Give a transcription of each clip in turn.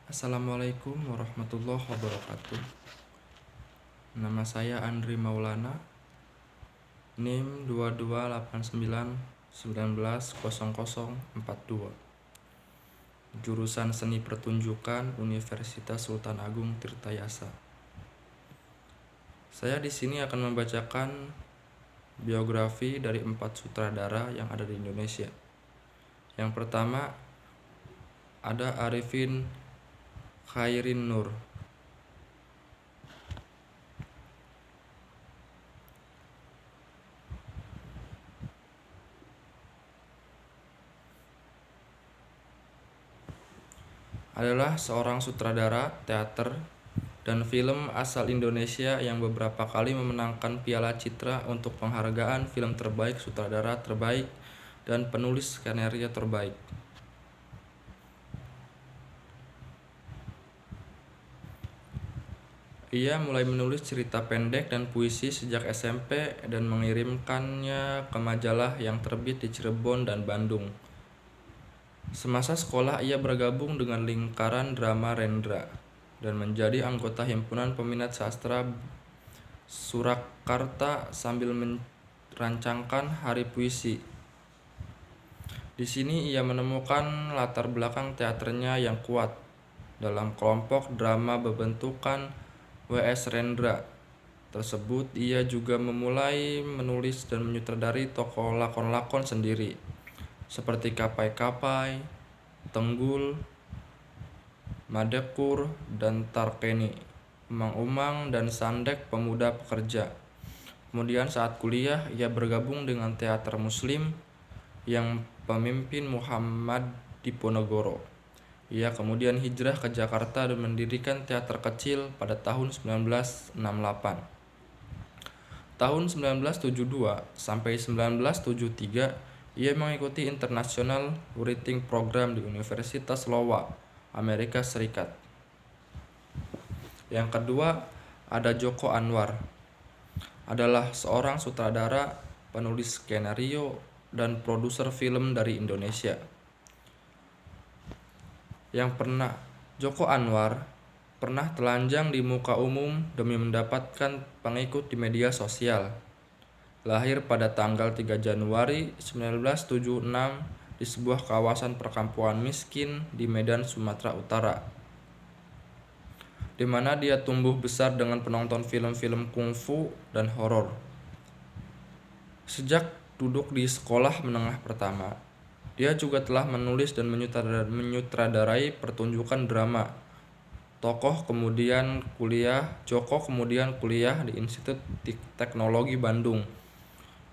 Assalamualaikum warahmatullahi wabarakatuh. Nama saya Andri Maulana, NIM 2289190042, jurusan Seni Pertunjukan Universitas Sultan Agung Tirtayasa. Saya di sini akan membacakan biografi dari 4 sutradara yang ada di Indonesia. Yang pertama ada Arifin Khairin Nur. Adalah seorang sutradara teater dan film asal Indonesia yang beberapa kali memenangkan Piala Citra untuk penghargaan film terbaik, sutradara terbaik, dan penulis skenario terbaik. Ia mulai menulis cerita pendek dan puisi sejak SMP dan mengirimkannya ke majalah yang terbit di Cirebon dan Bandung. Semasa sekolah ia bergabung dengan lingkaran drama Rendra dan menjadi anggota himpunan peminat sastra Surakarta sambil merancangkan hari puisi. Di sini ia menemukan latar belakang teaternya yang kuat dalam kelompok drama berbentukan W.S. Rendra tersebut. Ia juga memulai menulis dan menyutradari tokoh lakon-lakon sendiri seperti Kapai-Kapai, Tenggul, Madekur, dan Tarkeni, Umang-Umang, dan Sandek Pemuda Pekerja. Kemudian saat kuliah ia bergabung dengan teater Muslim yang pemimpin Muhammad Diponegoro. Ia kemudian hijrah ke Jakarta dan mendirikan teater kecil pada tahun 1968. Tahun 1972 sampai 1973 ia mengikuti International Writing Program di Universitas Iowa, Amerika Serikat. Yang kedua ada Joko Anwar. Adalah seorang sutradara, penulis skenario, dan produser film dari Indonesia. Joko Anwar pernah telanjang di muka umum demi mendapatkan pengikut di media sosial. Lahir pada tanggal 3 Januari 1976 di sebuah kawasan perkampungan miskin di Medan, Sumatera Utara, di mana dia tumbuh besar dengan penonton film-film kungfu dan horor. Sejak duduk di sekolah menengah pertama, dia juga telah menulis dan menyutradarai pertunjukan drama. Joko kemudian kuliah di Institut Teknologi Bandung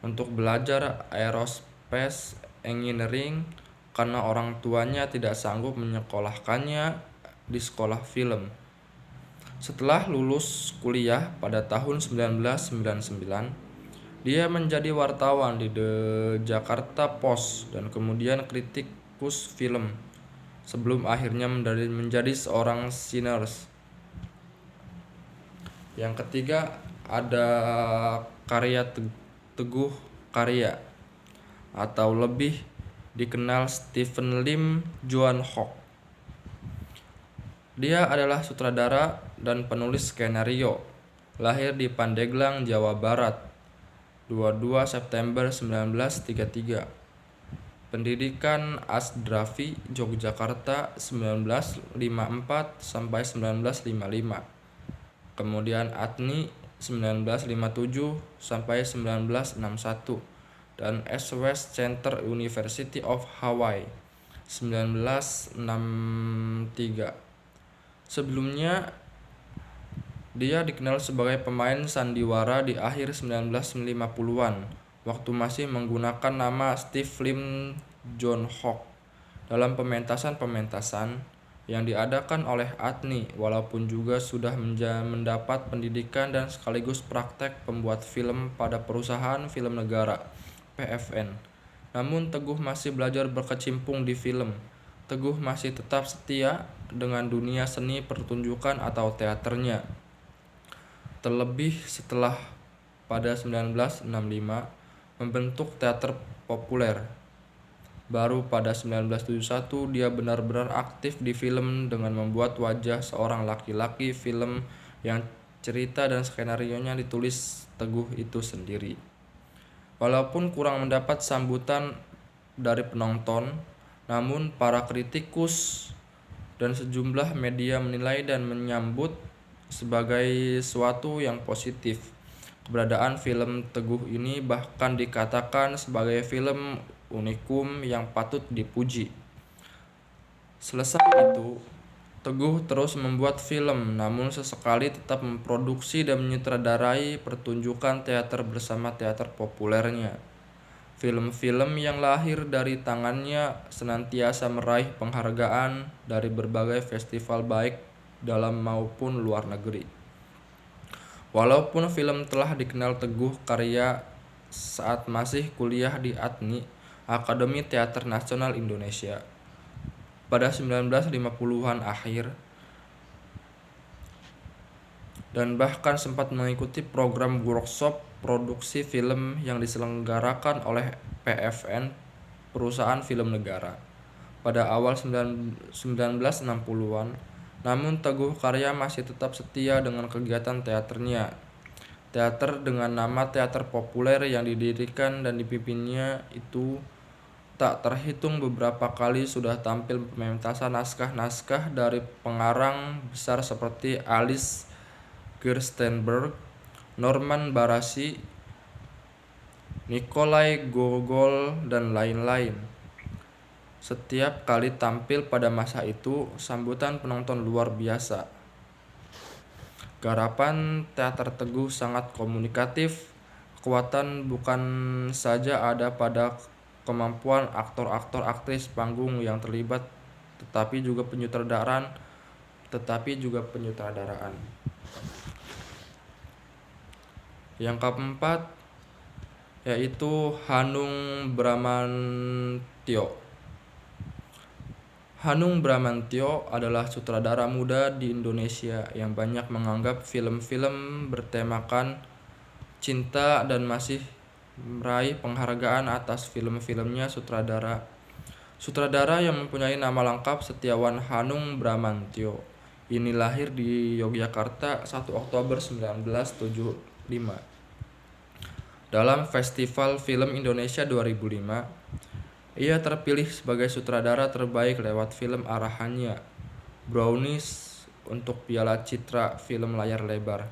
untuk belajar aerospace engineering karena orang tuanya tidak sanggup menyekolahkannya di sekolah film. Setelah lulus kuliah pada tahun 1999, dia menjadi wartawan di The Jakarta Post dan kemudian kritikus film, sebelum akhirnya menjadi seorang sineas. Yang ketiga ada karya Teguh Karya, atau lebih dikenal Stephen Lim Joon Hock. Dia adalah sutradara dan penulis skenario. Lahir di Pandeglang, Jawa Barat, 22 September 1933. Pendidikan Asdrafi Yogyakarta 1954 sampai 1955. Kemudian ATNI 1957 sampai 1961 dan S-West Center University of Hawaii 1963. Sebelumnya dia dikenal sebagai pemain sandiwara di akhir 1950-an waktu masih menggunakan nama Steve Lim Joon Hock dalam pementasan yang diadakan oleh ATNI, walaupun juga sudah mendapat pendidikan dan sekaligus praktek pembuat film pada perusahaan film negara PFN. Namun Teguh masih belajar berkecimpung di film. Teguh masih tetap setia dengan dunia seni pertunjukan atau teaternya. Terlebih setelah pada 1965 membentuk teater populer. Baru pada 1971 dia benar-benar aktif di film dengan membuat Wajah Seorang Laki-laki, film yang cerita dan skenarionya ditulis Teguh itu sendiri. Walaupun kurang mendapat sambutan dari penonton, namun para kritikus dan sejumlah media menilai dan menyambut sebagai suatu yang positif. Keberadaan film Teguh ini bahkan dikatakan sebagai film unikum yang patut dipuji. Selesai itu, Teguh terus membuat film, namun sesekali tetap memproduksi dan menyutradarai pertunjukan teater bersama teater populernya. Film-film yang lahir dari tangannya senantiasa meraih penghargaan dari berbagai festival baik dalam maupun luar negeri. Walaupun film telah dikenal Teguh karya saat masih kuliah di ATNI, Akademi Teater Nasional Indonesia, pada 1950-an akhir, dan bahkan sempat mengikuti program workshop produksi film yang diselenggarakan oleh PFN, perusahaan film negara, pada awal 1960-an. Namun Teguh Karya masih tetap setia dengan kegiatan teaternya. Teater dengan nama Teater Populer yang didirikan dan dipimpinnya itu tak terhitung beberapa kali sudah tampil pementasan naskah-naskah dari pengarang besar seperti Alice Gerstenberg, Norman Barassi, Nikolai Gogol, dan lain-lain. Setiap kali tampil pada masa itu, sambutan penonton luar biasa. Garapan teater Teguh sangat komunikatif. Kekuatan bukan saja ada pada kemampuan aktor-aktor aktris panggung yang terlibat, tetapi juga penyutradaraan. Yang keempat yaitu Hanung Bramantyo. Hanung Bramantyo adalah sutradara muda di Indonesia yang banyak menganggap film-film bertemakan cinta dan masih meraih penghargaan atas film-filmnya. Sutradara yang mempunyai nama lengkap Setiawan Hanung Bramantyo ini lahir di Yogyakarta 1 Oktober 1975. Dalam Festival Film Indonesia 2005, ia terpilih sebagai sutradara terbaik lewat film arahannya, Brownies, untuk Piala Citra Film Layar Lebar.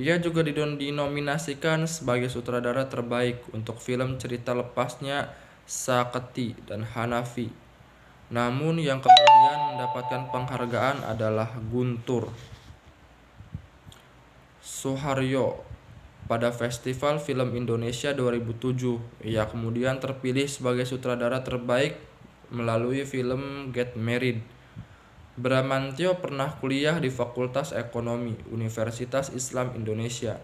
Ia juga dinominasikan sebagai sutradara terbaik untuk film cerita lepasnya Saketi dan Hanafi. Namun yang kemudian mendapatkan penghargaan adalah Guntur Soeharyo pada Festival Film Indonesia 2007. Ia kemudian terpilih sebagai sutradara terbaik melalui film Get Married. Bramantyo pernah kuliah di Fakultas Ekonomi Universitas Islam Indonesia,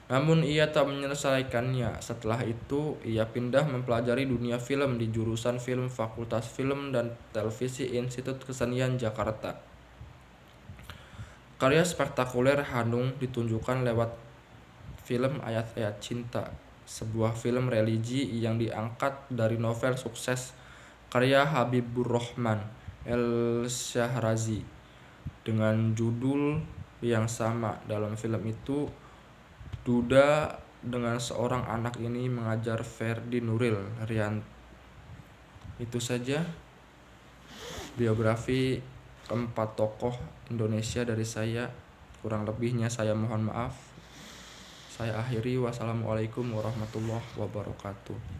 namun ia tak menyelesaikannya. Setelah itu, ia pindah mempelajari dunia film di jurusan film Fakultas Film dan Televisi Institut Kesenian Jakarta. Karya spektakuler Hanung ditunjukkan lewat film Ayat-Ayat Cinta, sebuah film religi yang diangkat dari novel sukses karya Habibur Rahman El-Syahrazi dengan judul yang sama. Dalam film itu, Duda dengan seorang anak ini mengajar Ferdi Nuril Rian. Itu saja biografi keempat tokoh Indonesia dari saya. Kurang lebihnya saya mohon maaf. Saya akhiri. Wassalamualaikum warahmatullahi wabarakatuh.